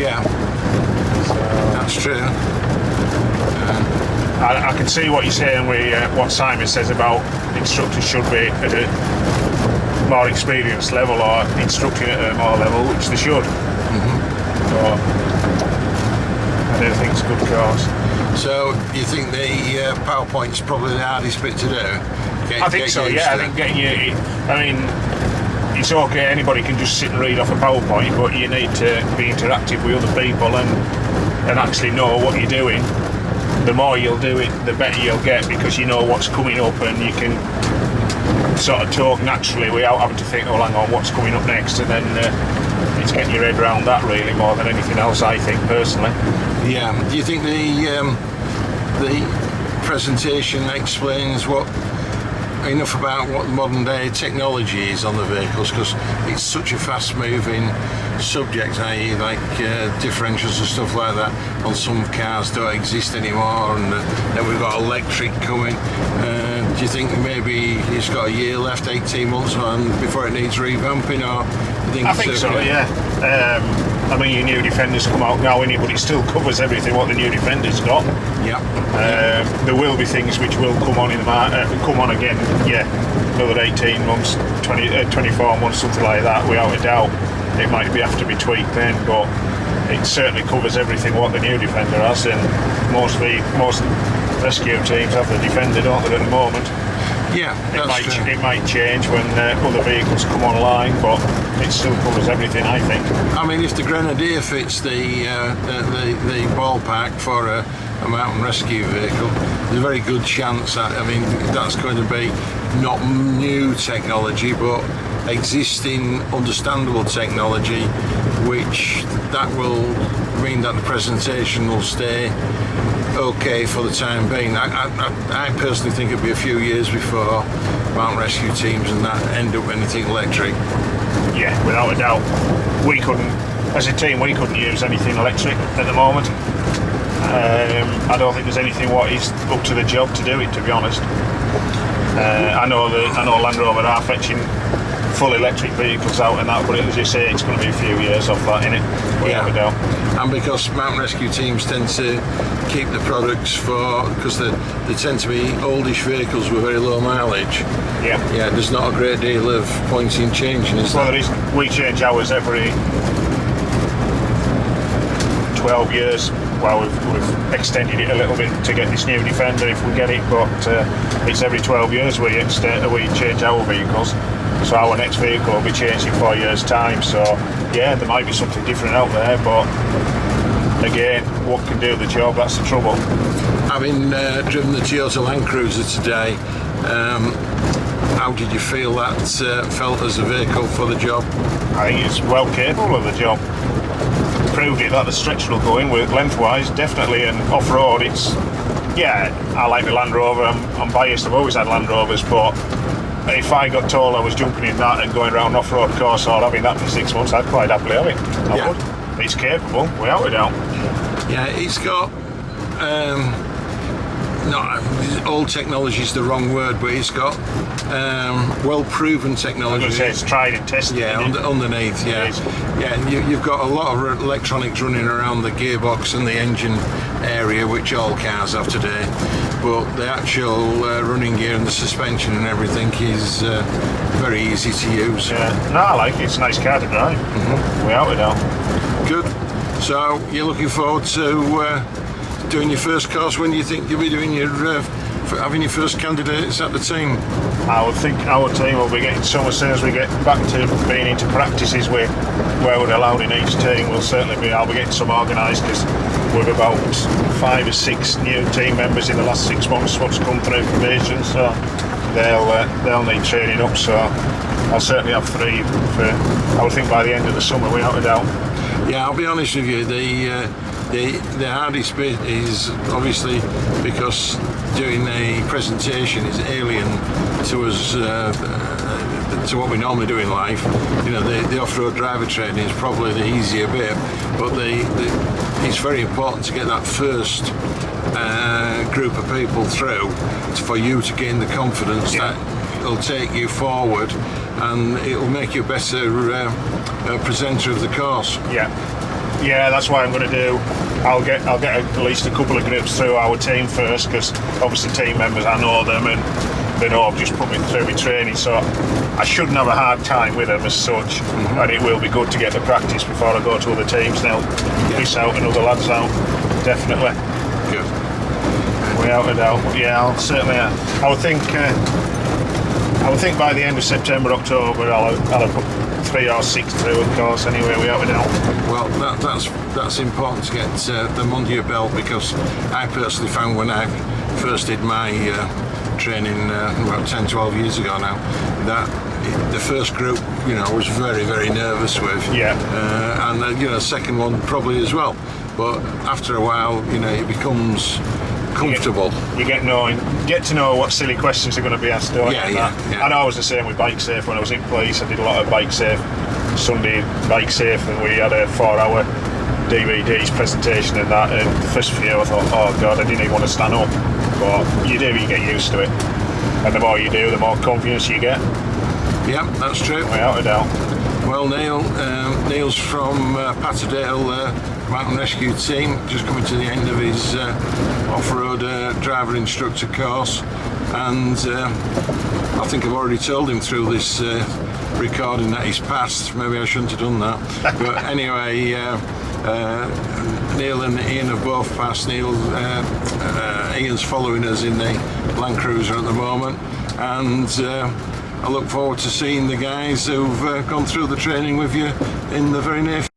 Yeah, So, that's true. I can see what you're saying with what Simon says about instructors should be at a more experienced level or instructing at a more level, which they should. So, I do think it's a good course. So you think the PowerPoint's probably the hardest bit to do? I think so, yeah. I think getting you... I mean, it's okay, anybody can just sit and read off a PowerPoint, but you need to be interactive with other people and actually know what you're doing. The more you'll do it, the better you'll get, because you know what's coming up and you can sort of talk naturally without having to think, oh, hang on, what's coming up next? And then it's getting your head around that really more than anything else, I think, personally. Yeah. Do you think the presentation explains enough about what modern day technology is on the vehicles, because it's such a fast moving subject, i.e. like differentials and stuff like that on some cars don't exist anymore, and then we've got electric coming. Do you think maybe it's got a year left, 18 months before it needs revamping, or do you think I think so, yeah. I mean, your new Defender's come out now, innit, but it still covers everything what the new Defender's got. Yeah. There will be things which will come on in the come on again, yeah, another 18 months, 24 months, something like that, without a doubt. It might have to be tweaked then, but it certainly covers everything what the new Defender has, and most rescue teams have the Defender, don't they, at the moment? Yeah, that's true. It might change when other vehicles come online, but it still covers everything, I think. I mean, if the Grenadier fits the ballpark for a mountain rescue vehicle, there's a very good chance that, I mean, that's going to be not new technology, but existing understandable technology, which that will mean that the presentation will stay okay for the time being. I personally think it'll be a few years before mountain rescue teams and that end up anything electric. Yeah, without a doubt. We couldn't, as a team, we couldn't use anything electric at the moment. I don't think there's anything what is up to the job to do it, to be honest. I know Land Rover are fetching full electric vehicles out and that, but as you say, it's going to be a few years off that, innit? Without a doubt. And because mountain rescue teams tend to keep the products because they tend to be oldish vehicles with very low mileage. Yeah. Yeah, there's not a great deal of points in changing, is there? Well, there is. We change ours every 12 years. Well, we've extended it a little bit to get this new Defender if we get it, but it's every 12 years we change our vehicles. So our next vehicle will be changed in 4 years' time. So yeah, there might be something different out there, but again, what can do the job? That's the trouble. Having driven the Toyota Land Cruiser today, how did you feel that felt as a vehicle for the job? I think it's well capable of the job. Proved it that the stretch will go in with lengthwise, definitely, and off-road it's, yeah, I like the Land Rover, I'm biased, I've always had Land Rovers, but if I got told I was jumping in that and going around off-road course or having that for 6 months, I'd quite happily have it. I would. It's capable, without a doubt. Yeah, it's got not old technology is the wrong word, but it's got well-proven technology. I was going to say it's tried and tested. Yeah, underneath. Yeah, yeah. And you've got a lot of electronics running around the gearbox and the engine area, which all cars have today. But the actual running gear and the suspension and everything is very easy to use. Yeah, no, I like it. It's a nice car to drive. Without a doubt. Good. So you're looking forward to doing your first course. When do you think you'll be doing having your first candidates at the team? I would think our team will be getting some as soon as we get back to being into practices where we're allowed in each team. I'll be getting some organised, because we've about 5 or 6 new team members in the last 6 months what's come through probation, so they'll need training up. So I'll certainly have 3 I would think by the end of the summer, without a doubt. Yeah, I'll be honest with you, the hardest bit is obviously because doing a presentation is alien to us, to what we normally do in life. You know, the off-road driver training is probably the easier bit, but it's very important to get that first group of people through for you to gain the confidence that it'll take you forward and it'll make you a better presenter of the course. Yeah. Yeah, that's what I'm going to do. I'll get at least a couple of groups through our team first, because obviously team members, I know them and they know I've just put me through my training, so I shouldn't have a hard time with them as such. And it will be good to get the practice before I go to other teams now. Miss out and other lads out, definitely. Good. Without a doubt. But yeah, I'll certainly. I would think by the end of September, October, I'll have put 3 or 6 through, of course. Anyway, without a doubt. Well, that's important to get them under your belt, because I personally found when I first did my training about 10-12 years ago now, that the first group, I was very, very nervous with. Yeah. And second one probably as well. But after a while, it becomes comfortable. You get to know what silly questions are going to be asked. Yeah. I know I was the same with Bike Safe when I was in police. I did a lot of Bike Safe, Sunday Bike Safe, and we had a 4-hour DVDs presentation and that. And the first few, I thought, oh God, I didn't even want to stand up. But you get used to it, and the more you do, the more confidence you get. Yeah, that's true. Without a doubt. Well, Neil's from Patterdale Mountain Rescue Team, just coming to the end of his off-road driver instructor course, and I think I've already told him through this recording that he's passed. Maybe I shouldn't have done that. But anyway, Neil and Ian have both passed. Ian's following us in the Land Cruiser at the moment, and I look forward to seeing the guys who've gone through the training with you in the very near future.